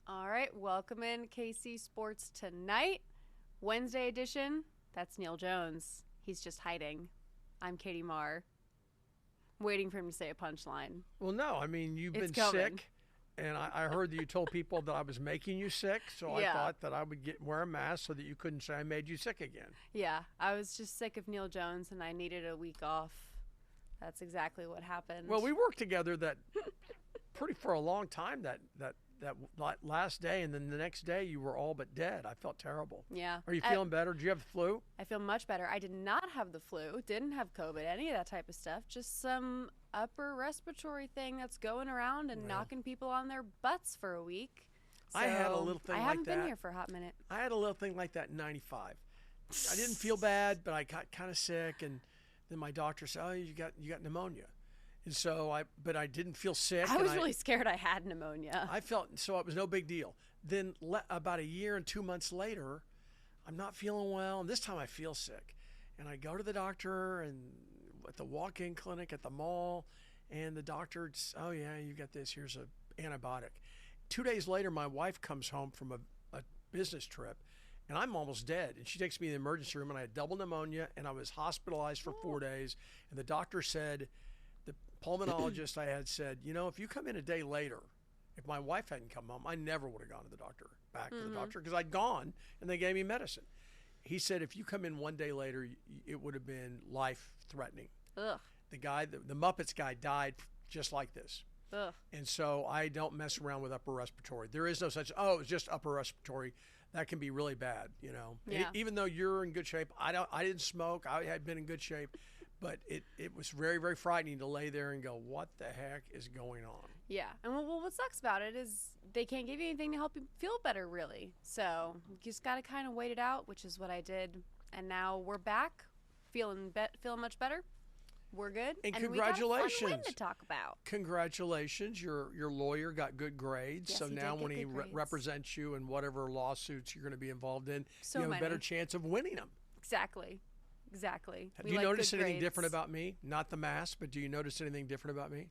All right, welcome in KC Sports Tonight, Wednesday edition. That's Neil Jones. He's just hiding. I'm Katie Marr, waiting for him to say a punchline. Well, no, I mean, you've It's been coming. sick, and I heard that you told people that I was making you sick, so I Yeah. thought that I would wear a mask so that you couldn't say I made you sick again. Yeah, I was just sick of Neil Jones and I needed a week off. That's exactly what happened. Well, we worked together pretty for a long time that last day, and then the next day you were all but dead. I felt terrible. Yeah. Are you feeling better? Do you have the flu? I feel much better. I did not have the flu, didn't have COVID, any of that type of stuff. Just some upper respiratory thing that's going around and knocking people on their butts for a week. So I had a little thing like that. I haven't been here for a hot minute. I had a little thing like that in '95. I didn't feel bad, but I got kind of sick, and then my doctor said, "Oh, you got pneumonia," and so but I didn't feel sick. I was really scared I had pneumonia. I felt so it was no big deal. Then about a year and 2 months later, I'm not feeling well, and this time I feel sick, and I go to the doctor and at the walk-in clinic at the mall, and the doctor, "Oh yeah, you got this. Here's a antibiotic." 2 days later, my wife comes home from a business trip, and I'm almost dead. And she takes me to the emergency room, and I had double pneumonia, and I was hospitalized for 4 days. And the doctor said, the pulmonologist I had said, if you come in a day later, if my wife hadn't come home, I never would have gone to the doctor, back to the doctor, because I'd gone, and they gave me medicine. He said, if you come in one day later, it would have been life-threatening. Ugh. The guy, the Muppets guy, died just like this. Ugh. And so I don't mess around with upper respiratory. There is no such, it was just upper respiratory. That can be really bad, Yeah. Even though you're in good shape, I didn't smoke. I had been in good shape, but it was very, very frightening to lay there and go, what the heck is going on? Yeah. And well, what sucks about it is they can't give you anything to help you feel better, really. So you just got to kind of wait it out, which is what I did. And now we're back, feeling much better. We're good. And We congratulations. got a fun win to talk about. Congratulations. Your lawyer got good grades. Yes, so he now did when get he good grades. represents you in whatever lawsuits you're going to be involved in, So you have a better many. chance of winning them. Exactly. Do We you like notice good anything grades. different about me? Not the mask, but do you notice anything different about me?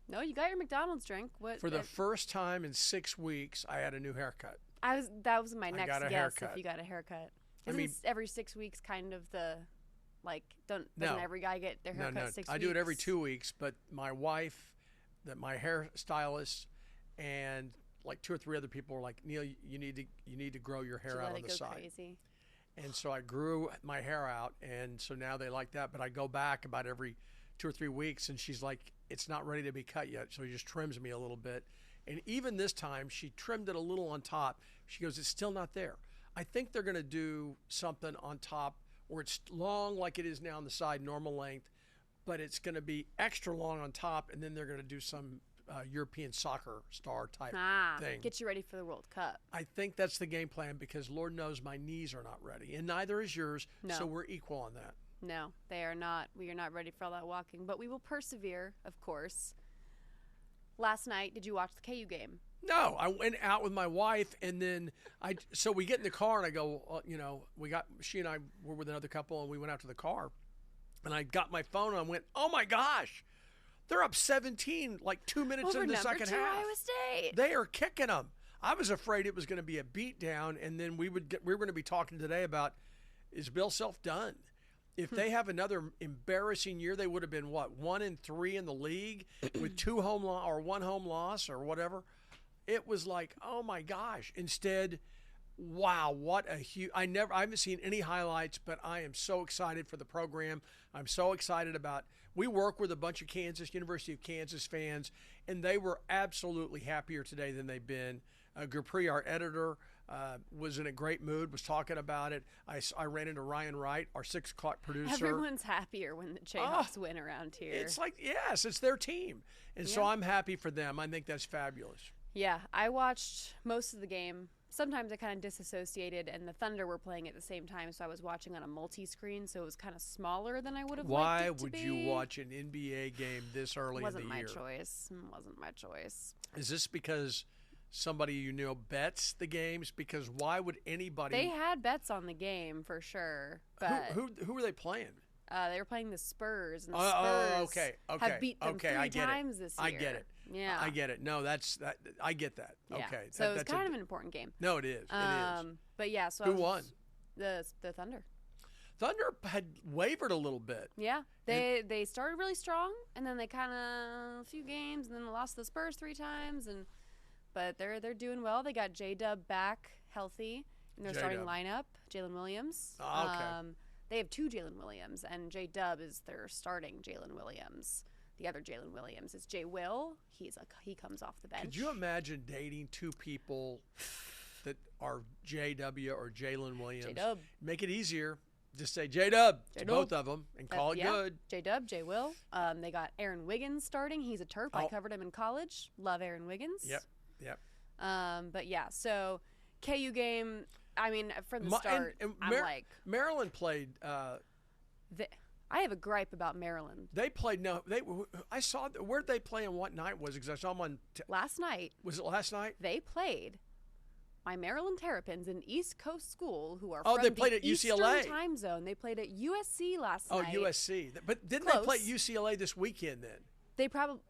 No, you got your McDonald's drink. What? For the first time in 6 weeks, I had a new haircut. That was my next got a guess. haircut. If you got a haircut, I isn't mean- every 6 weeks kind of the doesn't No. every guy get their haircut No, 6 weeks? I do it every 2 weeks, but my wife, my hairstylist, and like 2 or 3 other people were like, Neil, you need to grow your hair You out let on it the go side. crazy. And so I grew my hair out, and so now they like that. But I go back about every 2 or 3 weeks, and she's like, it's not ready to be cut yet. So he just trims me a little bit. And even this time, she trimmed it a little on top. She goes, it's still not there. I think they're going to do something on top where it's long like it is now on the side, normal length, but it's going to be extra long on top, and then they're going to do some European soccer star type thing. Get you ready for the World Cup. I think that's the game plan because Lord knows my knees are not ready, and neither is yours, No. so we're equal on that. No, they are not. We are not ready for all that walking, but we will persevere, of course. Last night, did you watch the KU game? No, I went out with my wife, and then so we get in the car, and I go, she and I were with another couple, and we went out to the car, and I got my phone, and I went, oh my gosh, they're up 17, like 2 minutes Over in the number second 2 half. Iowa State. They are kicking them. I was afraid it was going to be a beatdown, and then we were going to be talking today about, is Bill Self done? If they have another embarrassing year, they would have been 1-3 in the league with 1 home loss or whatever. It was like, oh my gosh. Instead, wow, what a huge! I haven't seen any highlights, but I am so excited for the program. I'm so excited about. We work with a bunch of University of Kansas fans, and they were absolutely happier today than they've been. Gurpree, our editor, was in a great mood, was talking about it. I ran into Ryan Wright, our 6 o'clock producer. Everyone's happier when the Jayhawks win around here. It's like, yes, it's their team. And so Yeah. I'm happy for them. I think that's fabulous. Yeah, I watched most of the game. Sometimes I kind of disassociated, and the Thunder were playing at the same time, so I was watching on a multi-screen, so it was kind of smaller than I would have Why liked it to would be. you watch an NBA game this early in the year? Wasn't my choice. Is this because somebody you know bets the games? Because why would anybody? They had bets on the game for sure, but who were they playing? They were playing the Spurs, and the Oh, Spurs okay. have beat them Okay, 3 I get it. times this year. I get it. Yeah. I get it. No, I get that. Yeah. Okay. So it's that's kind of an important game. No, it is. It is. But yeah, so Who won? The Thunder. Thunder had wavered a little bit. Yeah, they started really strong, and then they kind of a few games, and then they lost to the Spurs 3 times, but they're doing well. They got J-Dub back healthy in their starting lineup. Jalen Williams. Oh, okay. They have 2 Jalen Williams, and J-Dub is their starting Jalen Williams. The other Jalen Williams is J. Will. He comes off the bench. Could you imagine dating 2 people that are JW or Jalen Williams? J-Dub. Make it easier. Just say J-Dub to both of them and call it good. J-Dub, J. Will. They got Aaron Wiggins starting. He's a Terp. I covered him in college. Love Aaron Wiggins. Yep. But yeah, so KU game, I mean, from the start, I'm like. Maryland played. I have a gripe about Maryland. They played, I saw, where'd they play and what night was it? Because I saw them on. Last night. Was it last night? They played my Maryland Terrapins, an East Coast school who are from they played the at UCLA. Eastern time zone. They played at USC last night. Oh, USC. But didn't they play UCLA this weekend then? They probably.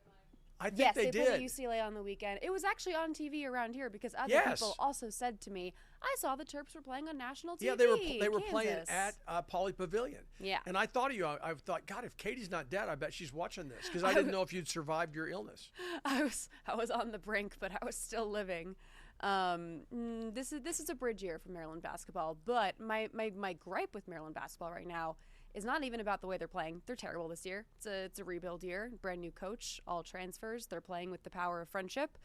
I think they did. Played at UCLA on the weekend. It was actually on TV around here because other people also said to me, I saw the Terps were playing on national TV. Yeah, they were playing at Pauley Pavilion. Yeah. And I thought of you. I thought, God, if Katie's not dead, I bet she's watching this because I didn't know if you'd survived your illness. I was on the brink, but I was still living. This is a bridge year for Maryland basketball, but my gripe with Maryland basketball right now is not even about the way they're playing. They're terrible this year. It's a rebuild year, brand new coach, all transfers. They're playing with the power of friendship.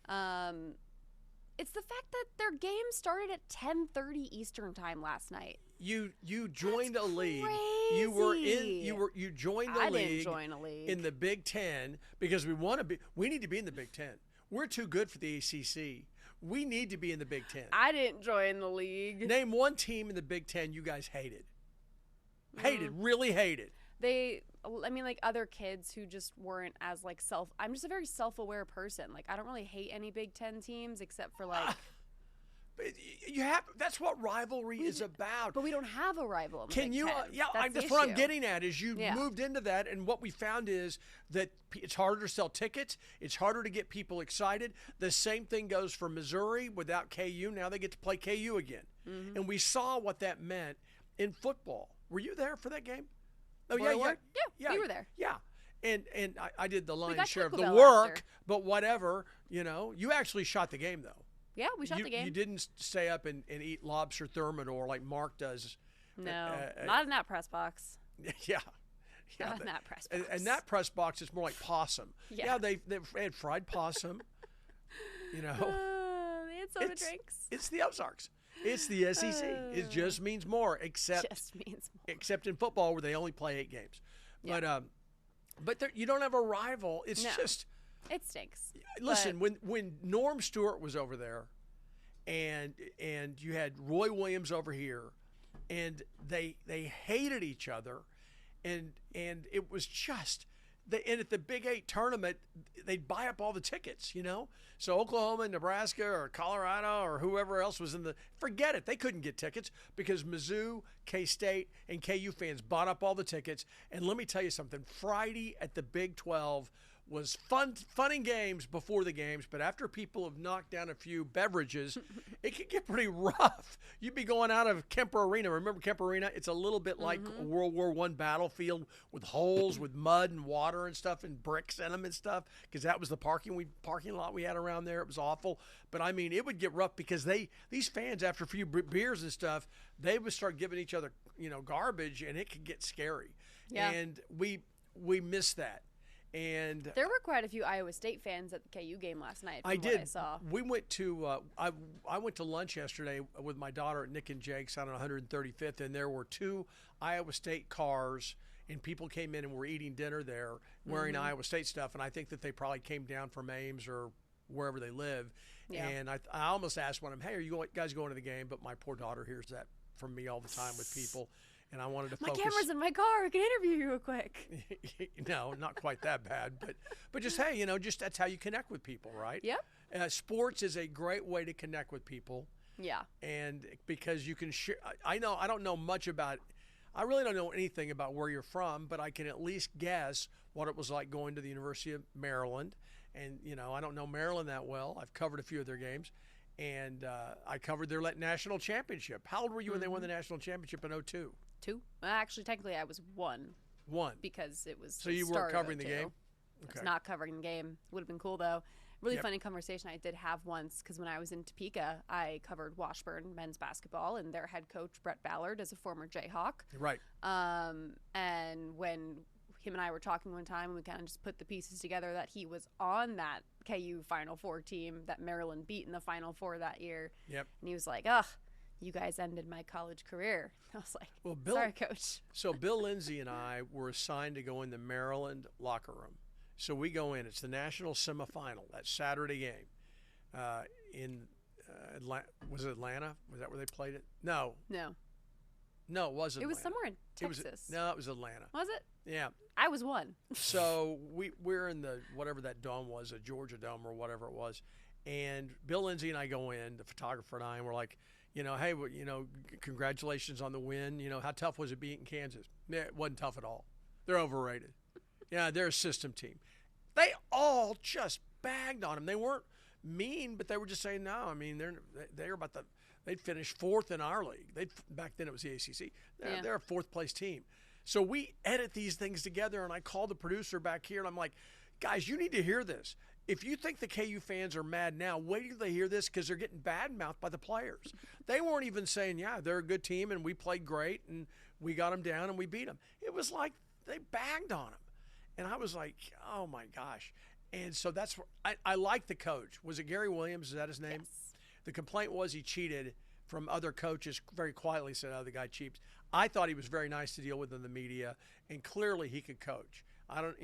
It's the fact that their game started at 10:30 Eastern time last night. You joined a league. Crazy. You joined the I league. didn't join a league in the Big Ten because we need to be in the Big Ten. We're too good for the ACC. We need to be in the Big Ten. I didn't join the league. Name one team in the Big Ten you guys hated. Really hated. Like other kids who just weren't as like I'm just a very self-aware person. Like I don't really hate any Big Ten teams except for like. But that's what rivalry is about. But we don't have a rival. In the Can Big you? Ten. That's what I'm getting at. Is you moved into that, and what we found is that it's harder to sell tickets. It's harder to get people excited. The same thing goes for Missouri without KU. Now they get to play KU again, and we saw what that meant in football. Were you there for that game? Oh, yeah, we were there. Yeah, and I did the lion's share of the Bell work, after. but whatever, you actually shot the game though. Yeah, we shot the game. You didn't stay up and eat lobster thermidor like Mark does. No, not in that press box. Yeah. Not in that press box. And that press box is more like possum. Yeah, they had fried possum. They had soda drinks. It's the Ozarks. It's the SEC. It just means more, except in football where they only play 8 games. Yeah. But you don't have a rival. It's just it stinks. Listen, when Norm Stewart was over there, and you had Roy Williams over here, and they hated each other, and it was just. And at the Big 8 tournament, they'd buy up all the tickets, So Oklahoma, Nebraska, or Colorado, or whoever else was forget it. They couldn't get tickets because Mizzou, K-State, and KU fans bought up all the tickets. And let me tell you something. Friday at the Big 12 was fun and games before the games, but after people have knocked down a few beverages, it could get pretty rough. You'd be going out of Kemper Arena. Remember Kemper Arena? It's a little bit like a World War I battlefield with holes, with mud and water and stuff and bricks in them and stuff, because that was the parking lot we had around there. It was awful. But, I mean, it would get rough because these fans, after a few beers and stuff, they would start giving each other, garbage, and it could get scary. Yeah. And we missed that. And there were quite a few Iowa State fans at the KU game last night. I did. I saw. We went to I went to lunch yesterday with my daughter at Nick and Jake's on 135th, and there were 2 Iowa State cars, and people came in and were eating dinner there wearing Iowa State stuff. And I think that they probably came down from Ames or wherever they live. Yeah. And I almost asked one of them, "Hey, are you guys going to the game?" But my poor daughter hears that from me all the time with people. And I wanted to focus. My camera's in my car. I can interview you real quick. No, not quite that bad, but just hey, just that's how you connect with people, right? Yep. Sports is a great way to connect with people. Yeah. And because you can share. I don't know much about. I really don't know anything about where you're from, but I can at least guess what it was like going to the University of Maryland. And, I don't know Maryland that well. I've covered a few of their games. And I covered their national championship. How old were you when they won the national championship in 2002? 2. Well, actually, technically, I was 1. 1. Because it was So you weren't covering the game? Okay. I was not covering the game. Would have been cool, though. Really funny conversation I did have once, because when I was in Topeka, I covered Washburn men's basketball, and their head coach, Brett Ballard, is a former Jayhawk. Right. And when him and I were talking one time, and we kind of just put the pieces together that he was on that KU Final Four team that Maryland beat in the Final Four that year. Yep. And he was like, ugh, you guys ended my college career. I was like, well, sorry, Coach. So Bill Lindsay and I were assigned to go in the Maryland locker room. So we go in. It's the national semifinal, that Saturday game in was it Atlanta? Was that where they played it? No, it wasn't. It was Atlanta. Somewhere in Texas. It was Atlanta. Was it? Yeah. I was 1. So we're in the whatever that dome was, a Georgia Dome or whatever it was, and Bill Lindsay and I go in, the photographer and I, and we're like, hey, congratulations on the win. How tough was it beating Kansas? Yeah, it wasn't tough at all. They're overrated. Yeah, they're a system team. They all just bagged on them. They weren't mean, but they were just saying, no, I mean, they're they'd finished 4th in our league. Back then it was the ACC. They're a 4th place team. So we edit these things together, and I called the producer back here, and I'm like, guys, you need to hear this. If you think the KU fans are mad now, wait till they hear this, because they're getting bad-mouthed by the players. They weren't even saying, yeah, they're a good team, and we played great, and we got them down, and we beat them. It was like they bagged on them. And I was like, oh, my gosh. And so that's where I like the coach. Was it Gary Williams? Is that his name? Yes. The complaint was he cheated from other coaches, very quietly said, oh, the guy cheats. I thought he was very nice to deal with in the media, and clearly he could coach. I don't,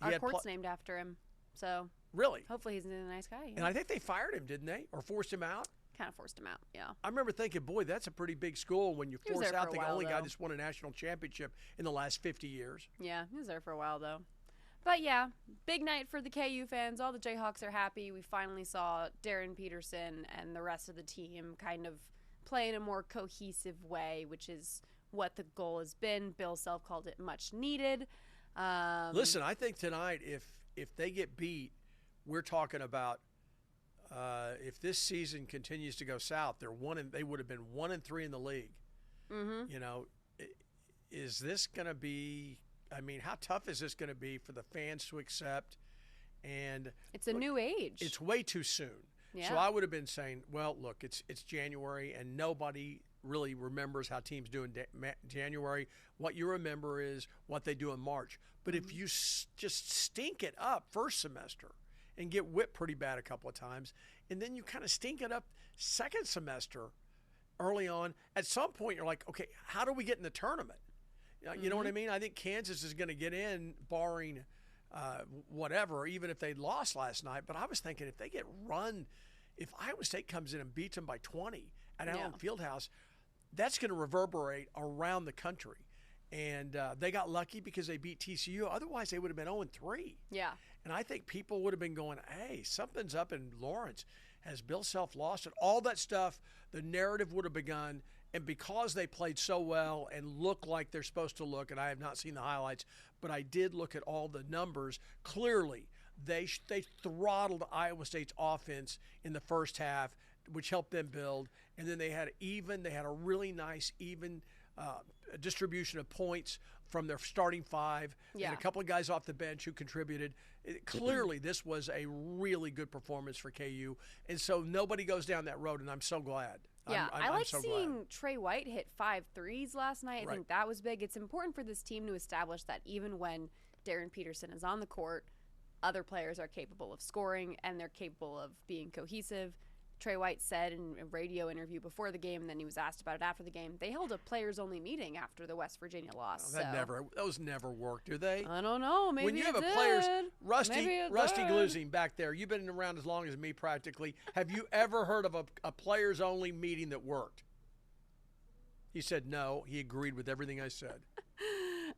Our court's named after him, so. Really? Hopefully he's a nice guy. Yeah. And I think they fired him, didn't they? Or forced him out? Kind of forced him out, yeah. I remember thinking, boy, that's a pretty big school when you force out the only guy that's won a national championship in the last 50 years. Yeah, he was there for a while, though. But, yeah, big night for the KU fans. All the Jayhawks are happy. We finally saw Darren Peterson and the rest of the team kind of play in a more cohesive way, which is what the goal has been. Bill Self called it much needed. Listen, I think tonight, if they get beat, we're talking about if this season continues to go south, they would have been 1-3 in the league. Mm-hmm. Is this going to be? I mean, how tough is this going to be for the fans to accept? And it's a new age. It's way too soon. Yeah. So I would have been saying, well, look, it's January, and nobody really remembers how teams do in January. What you remember is what they do in March. But if you just stink it up first semester and get whipped pretty bad a couple of times, and then you kind of stink it up second semester early on, at some point you're like, okay, how do we get in the tournament? You know what I mean? I think Kansas is going to get in, barring whatever, even if they lost last night. But I was thinking if they get run, if Iowa State comes in and beats them by 20 at Allen Fieldhouse, that's going to reverberate around the country. And they got lucky because they beat TCU. Otherwise, they would have been 0-3. Yeah. And I think people would have been going, hey, something's up in Lawrence. Has Bill Self lost it? All that stuff, the narrative would have begun. And because they played so well and look like they're supposed to look, and I have not seen the highlights, but I did look at all the numbers, clearly they throttled Iowa State's offense in the first half, which helped them build. And then they had a really nice even distribution of points from their starting 5 and a couple of guys off the bench who contributed. Clearly, this was a really good performance for KU. And so nobody goes down that road, and I'm so glad. Yeah, I like so seeing glad. Trey White hit 5 threes last night. I think that was big. It's important for this team to establish that even when Darren Peterson is on the court, other players are capable of scoring and they're capable of being cohesive. Trey White said in a radio interview before the game, and then he was asked about it after the game, they held a players-only meeting after the West Virginia loss. Those never work, do they? I don't know. Maybe when you have a players, Rusty Gluzine back there, you've been around as long as me practically. Have you ever heard of a players-only meeting that worked? He said no. He agreed with everything I said.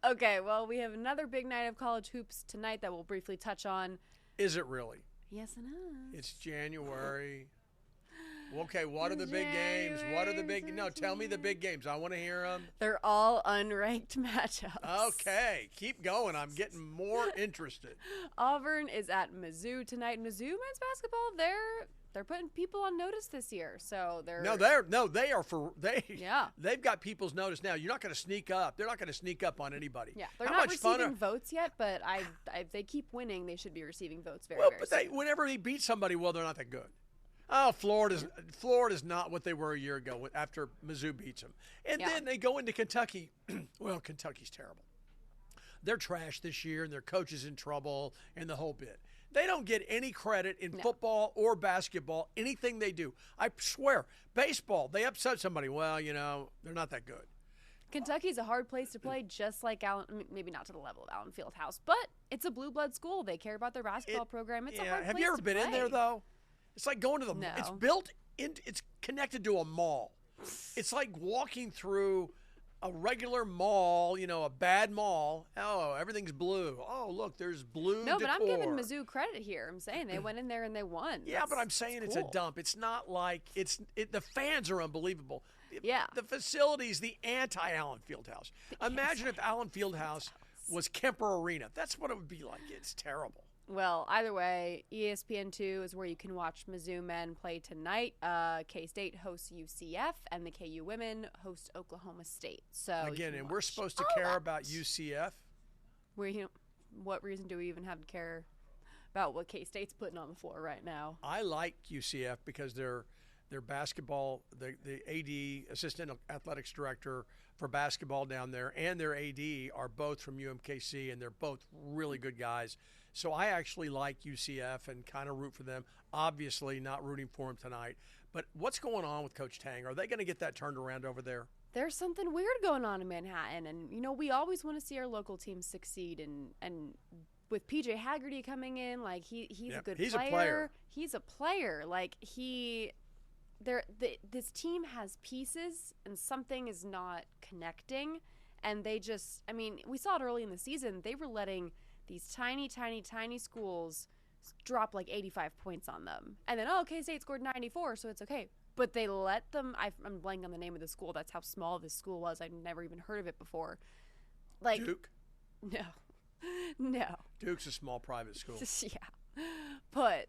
Okay, well, we have another big night of college hoops tonight that we'll briefly touch on. Is it really? Yes, it is. It's January. Okay, what are the big games? What are the big? No, tell me the big games. I want to hear them. They're all unranked matchups. Okay, keep going. I'm getting more interested. Auburn is at Mizzou tonight. Mizzou men's basketball, they're putting people on notice this year. So they've got people's notice now. You're not going to sneak up. They're not going to sneak up on anybody. Yeah, they're not receiving votes yet, but if they keep winning, they should be receiving votes very soon. Whenever they beat somebody, well, they're not that good. Oh, Florida's not what they were a year ago after Mizzou beats them. And then they go into Kentucky. Well, Kentucky's terrible. They're trash this year, and their coach is in trouble, and the whole bit. They don't get any credit in football or basketball, anything they do. I swear, baseball, they upset somebody. Well, they're not that good. Kentucky's a hard place to play, just like Allen. Maybe not to the level of Allen Fieldhouse, but it's a blue blood school. They care about their basketball program. It's a hard place to play. Have you ever been in there, though? It's like going to the No. It's built in. It's connected to a mall. It's like walking through a regular mall, a bad mall. Oh, everything's blue. Oh, look, there's blue No, decor. but I'm giving Mizzou credit here. I'm saying they went in there and they won. Yeah, but I'm saying it's a dump. It's not like the fans are unbelievable. Yeah. The facilities, the anti-Allen Fieldhouse. Imagine if Allen Fieldhouse was Kemper Arena. That's what it would be like. It's terrible. Well, either way, ESPN2 is where you can watch Mizzou men play tonight. K-State hosts UCF, and the KU women host Oklahoma State. So again, and we're supposed to care about UCF. What reason do we even have to care about what K-State's putting on the floor right now? I like UCF because their basketball, the AD, assistant athletics director for basketball down there, and their AD are both from UMKC, and they're both really good guys. So I actually like UCF and kind of root for them. Obviously not rooting for them tonight. But what's going on with Coach Tang? Are they going to get that turned around over there? There's something weird going on in Manhattan. And, we always want to see our local teams succeed. And with PJ Haggerty coming in, like, he's a good player. He's a player. He's a player. Like, this team has pieces, and something is not connecting. And they just, we saw it early in the season. They were letting these tiny, tiny, tiny schools drop like 85 points on them. And then, K-State scored 94, so it's okay. But they let them, I'm blanking on the name of the school. That's how small this school was. I'd never even heard of it before. Like Duke? No. Duke's a small private school. Yeah. But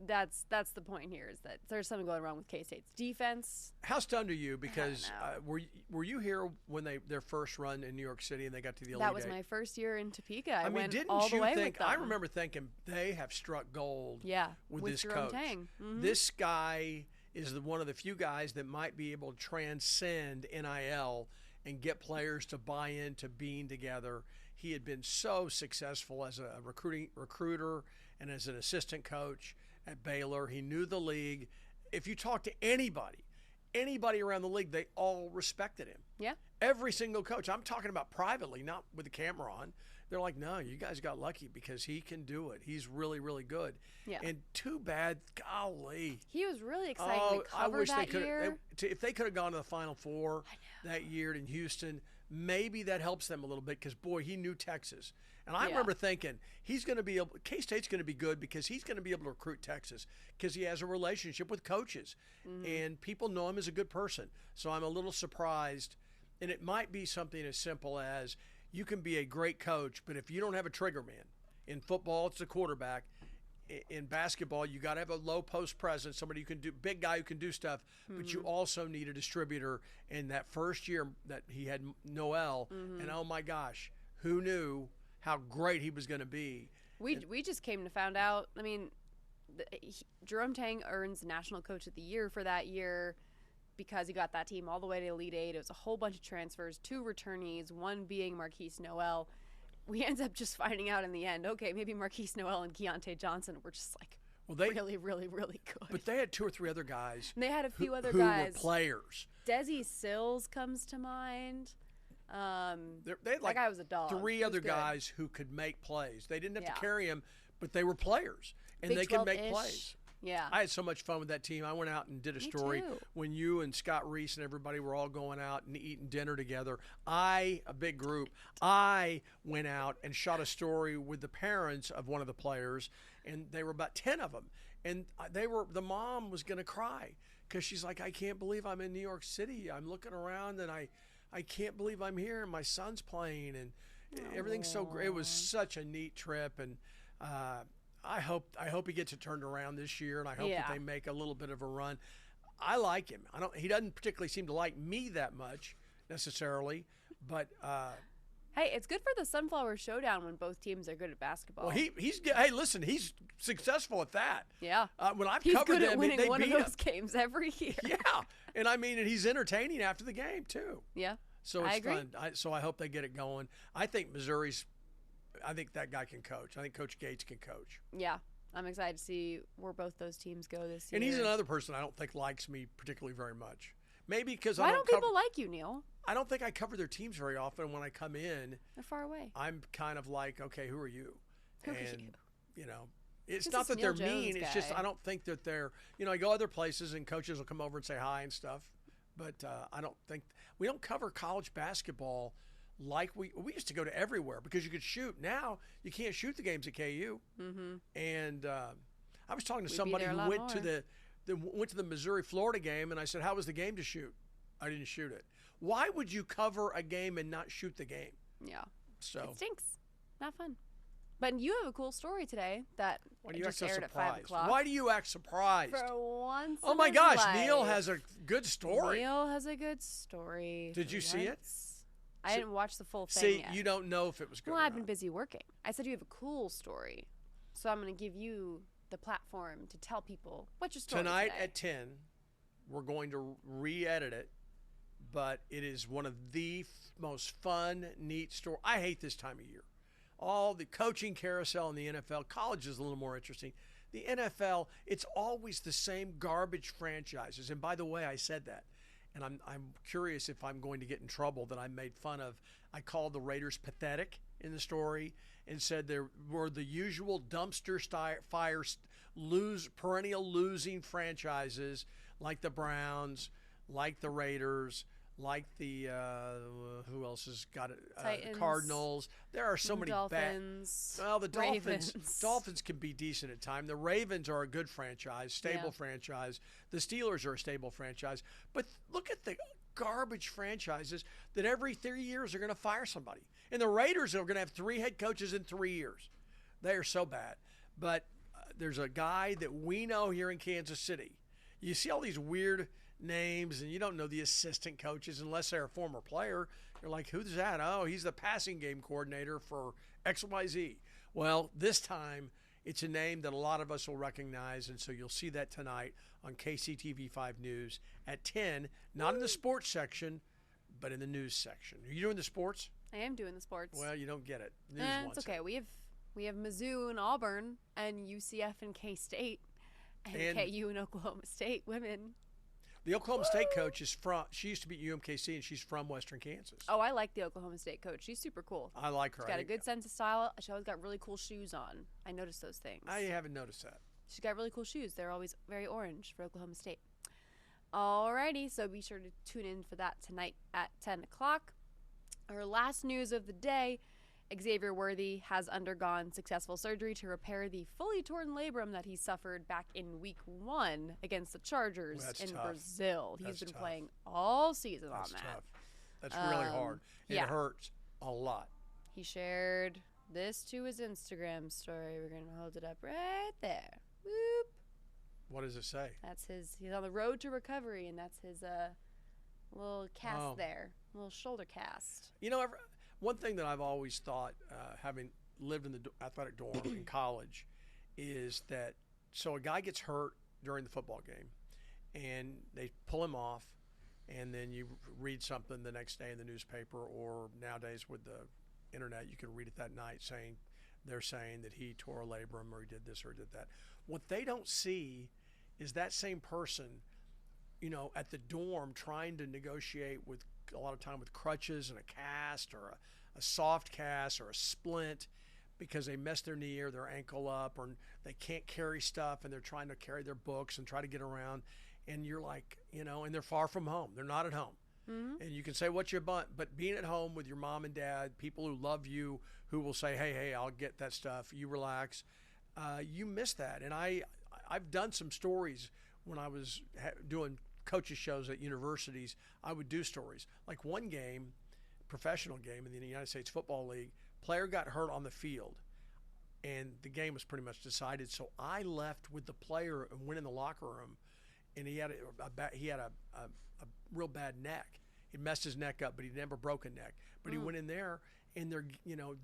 that's the point here, is that there's something going wrong with K-State's defense. How stunned are you? Because were you here when their first run in New York City and they got to the Elite That was Eight? my first year in Topeka. I went didn't all the you way think? with them. I remember thinking they have struck gold. With this Jerome coach. Tang. Mm-hmm. This guy is one of the few guys that might be able to transcend NIL and get players to buy into being together. He had been so successful as a recruiter and as an assistant coach at Baylor. He knew the league. If you talk to anybody around the league, they all respected him. Yeah. Every single coach. I'm talking about privately, not with the camera on. They're like, no, you guys got lucky because he can do it. He's really, really good. Yeah. And too bad, golly. He was really exciting to cover that year. If they could have gone to the Final Four that year in Houston, maybe that helps them a little bit because, boy, he knew Texas. And I remember thinking K-State's going to be good because he's going to be able to recruit Texas because he has a relationship with coaches. Mm-hmm. And people know him as a good person. So I'm a little surprised. And it might be something as simple as you can be a great coach, but if you don't have a trigger man, in football, it's the quarterback. In basketball, you got to have a low post presence, somebody who can do, big guy who can do stuff, but you also need a distributor. And that first year that he had Noel, and oh my gosh, who knew how great he was going to be? We just came to find out. Jerome Tang earns National Coach of the Year for that year because he got that team all the way to Elite Eight. It was a whole bunch of transfers, 2 returnees, one being Marquise Noel. We ended up just finding out in the end, okay, maybe Marquise Noel and Keontae Johnson were just really, really, really good. But they had 2 or 3 other guys. And they had a few other who guys. Were players. Desi Sills comes to mind. They had that guy was a dog. 3 other guys who could make plays. They didn't have to carry him, but they were players, and Big they could make 12-ish. Plays. Yeah. I had so much fun with that team. I went out and did a story when you and Scott Reese and everybody were all going out and eating dinner together. A big group, I went out and shot a story with the parents of one of the players, and they were about 10 of them. And the mom was going to cry because she's like, I can't believe I'm in New York City. I'm looking around and I can't believe I'm here and my son's playing and everything's so great. It was such a neat trip. And I hope he gets it turned around this year, and I hope that they make a little bit of a run. I like him. He doesn't particularly seem to like me that much necessarily, but hey, it's good for the Sunflower Showdown when both teams are good at basketball. well, hey, listen, he's successful at that. Yeah. When I've He's covered good at them, winning they one of beat those him. games every year. Yeah, and he's entertaining after the game too. Yeah. So it's I agree. fun. So I hope they get it going. I think that guy can coach. I think Coach Gates can coach. Yeah. I'm excited to see where both those teams go this year. And he's another person I don't think likes me particularly very much. Maybe because Why don't people like you, Neil? I don't think I cover their teams very often. When I come in, They're far away. I'm kind of like, okay, who are you? Who are You know, it's This not is that they're Neil Jones mean. It's just guy. I don't think that they're. I go other places and coaches will come over and say hi and stuff, but I don't think we don't cover college basketball like we used to go to everywhere because you could shoot. Now you can't shoot the games at KU. Mm-hmm. And I was talking to somebody who went to the Missouri-Florida game, and I said, "How was the game to shoot?" I didn't shoot it. Why would you cover a game and not shoot the game? Yeah. So it stinks. Not fun. But you have a cool story today that Why do you act just so aired at 5 surprised? o'clock. Why do you act surprised? For once Oh in my his gosh, life. Neil has a good story. Neil has a good story. Did you see it? I didn't watch the full thing See, yet. you don't know if it was good. Well, or I've been not. busy working. I said you have a cool story. So I'm going to give you the platform to tell people what's your story Tonight today. at 10, we're going to re-edit it, but it is one of the most fun, neat stories. I hate this time of year. All the coaching carousel in the NFL. College is a little more interesting. The NFL, it's always the same garbage franchises. And by the way, I said that. And I'm curious if I'm going to get in trouble that I made fun of. I called the Raiders pathetic in the story and said there were the usual dumpster fire perennial losing franchises like the Browns, like the Raiders, like the who else has got it? Titans, Cardinals. There are so many Dolphins. bad. Well, the Ravens. Dolphins can be decent at times. The Ravens are a good franchise, stable franchise. The Steelers are a stable franchise. But look at the garbage franchises that every 3 years are going to fire somebody. And the Raiders are going to have 3 head coaches in 3 years. They are so bad. But there's a guy that we know here in Kansas City. You see all these weird names, and you don't know the assistant coaches unless they're a former player. You're like, who's that? Oh, he's the passing game coordinator for XYZ. Well, this time it's a name that a lot of us will recognize, and so you'll see that tonight on KCTV5 News at 10, not in the sports section, but in the news section. Are you doing the sports? I am doing the sports. Well, you don't get it. News It's wants okay. it. We have Mizzou and Auburn and UCF and K-State and KU and Oklahoma State women. The Oklahoma State coach she used to be at UMKC, and she's from Western Kansas. Oh, I like the Oklahoma State coach. She's super cool. I like her. She's got a good sense of style. She always got really cool shoes on. I noticed those things. I haven't noticed that. She's got really cool shoes. They're always very orange for Oklahoma State. Alrighty, so be sure to tune in for that tonight at 10 o'clock. Our last news of the day, Xavier Worthy has undergone successful surgery to repair the fully torn labrum that he suffered back in week 1 against the Chargers in Brazil. He's been playing all season on that. Tough. That's really hard. It hurts a lot. He shared this to his Instagram story. We're going to hold it up right there. Whoop. What does it say? That's he's on the road to recovery, and that's his little cast there, little shoulder cast. You know, one thing that I've always thought, having lived in the athletic dorm in college, is that so a guy gets hurt during the football game, and they pull him off, and then you read something the next day in the newspaper, or nowadays with the internet, you can read it that night they're saying that he tore a labrum or he did this or did that. What they don't see is that same person, at the dorm trying to negotiate with a lot of time with crutches and a cast or a soft cast or a splint because they messed their knee or their ankle up, or they can't carry stuff and they're trying to carry their books and try to get around. And you're like, and they're far from home. They're not at home. Mm-hmm. And you can say what you want, but being at home with your mom and dad, people who love you, who will say, hey, I'll get that stuff. You relax. You miss that. And I I've done some stories when I was doing coaches shows at universities. I would do stories like one game, professional game in the United States Football League. Player got hurt on the field, and the game was pretty much decided. So I left with the player and went in the locker room, and he had a real bad neck. He messed his neck up, but he never broke a neck. But he went in there, and there,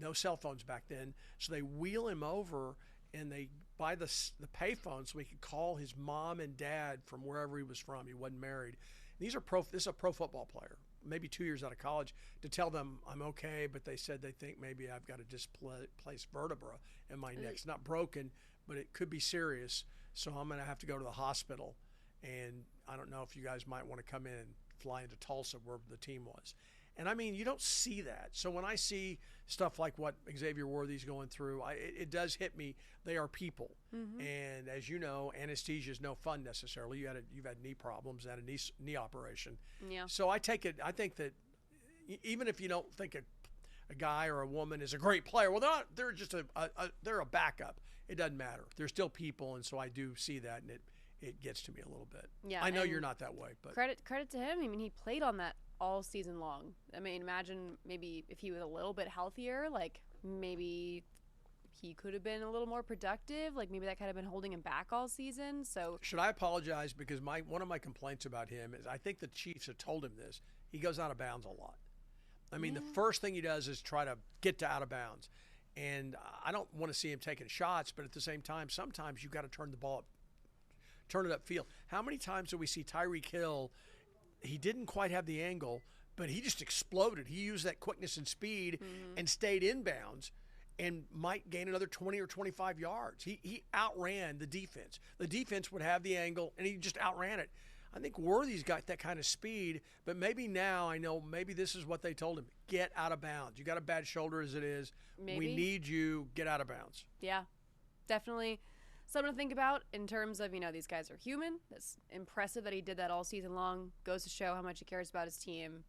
no cell phones back then, so they wheel him over, and they buy the payphone so he could call his mom and dad from wherever he was from. He wasn't married. This is a pro football player, maybe 2 years out of college, to tell them I'm okay, but they said they think maybe I've got a displaced vertebra in my neck. It's not broken, but it could be serious, so I'm going to have to go to the hospital. And I don't know if you guys might want to come in and fly into Tulsa where the team was. And I mean, you don't see that. So when I see stuff like what Xavier Worthy's going through, it does hit me. They are people. And as you know, anesthesia is no fun necessarily. You've had knee problems, had a knee operation. Yeah. So I think that even if you don't think a guy or a woman is a great player, well, they're just they're a backup. It doesn't matter. They're still people, and so I do see that, and it gets to me a little bit. Yeah, I know you're not that way, but credit to him. I mean, he played on that all season long. I mean, imagine maybe if he was a little bit healthier, like maybe he could have been a little more productive. Like maybe that could have been holding him back all season. So should I apologize because one of my complaints about him is I think the Chiefs have told him this. He goes out of bounds a lot. I mean, the first thing he does is try to get to out of bounds. And I don't want to see him taking shots, but at the same time, sometimes you've got to turn the ball up, turn it upfield. How many times do we see Tyreek Hill? He didn't quite have the angle, but he just exploded. He used that quickness and speed and stayed inbounds and might gain another 20 or 25 yards. He outran the defense. The defense would have the angle, and he just outran it. I think Worthy's got that kind of speed, but maybe now I know maybe this is what they told him. Get out of bounds. You got a bad shoulder as it is. Maybe. We need you. Get out of bounds. Yeah, definitely something to think about in terms of, these guys are human. That's impressive that he did that all season long. Goes to show how much he cares about his team.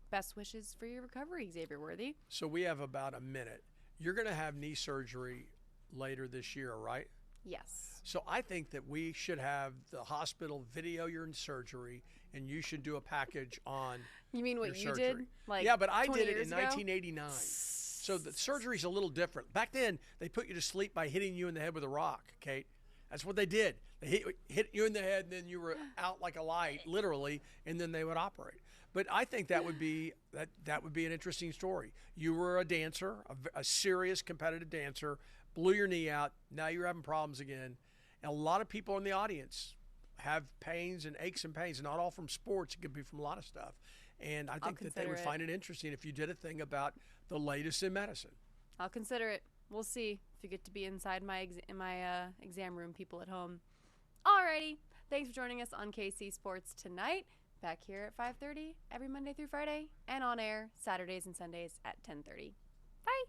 Best wishes for your recovery, Xavier Worthy. So we have about a minute. You're going to have knee surgery later this year, right? Yes. So I think that we should have the hospital video your surgery, and you should do a package on You mean what your you surgery. did? Yeah, but I 20 did it years in ago? 1989. So the surgery's a little different. Back then, they put you to sleep by hitting you in the head with a rock, Kate. That's what they did. They hit you in the head, and then you were out like a light, literally, and then they would operate. But I think that would be an interesting story. You were a dancer, a serious competitive dancer, blew your knee out. Now you're having problems again. And a lot of people in the audience have pains and aches and pains, not all from sports. It could be from a lot of stuff. And I think that they would find it interesting if you did a thing about the latest in medicine. I'll consider it. We'll see if you get to be inside my exam room, people at home. Alrighty. Thanks for joining us on KC Sports tonight. Back here at 5:30 every Monday through Friday, and on air Saturdays and Sundays at 10:30. Bye.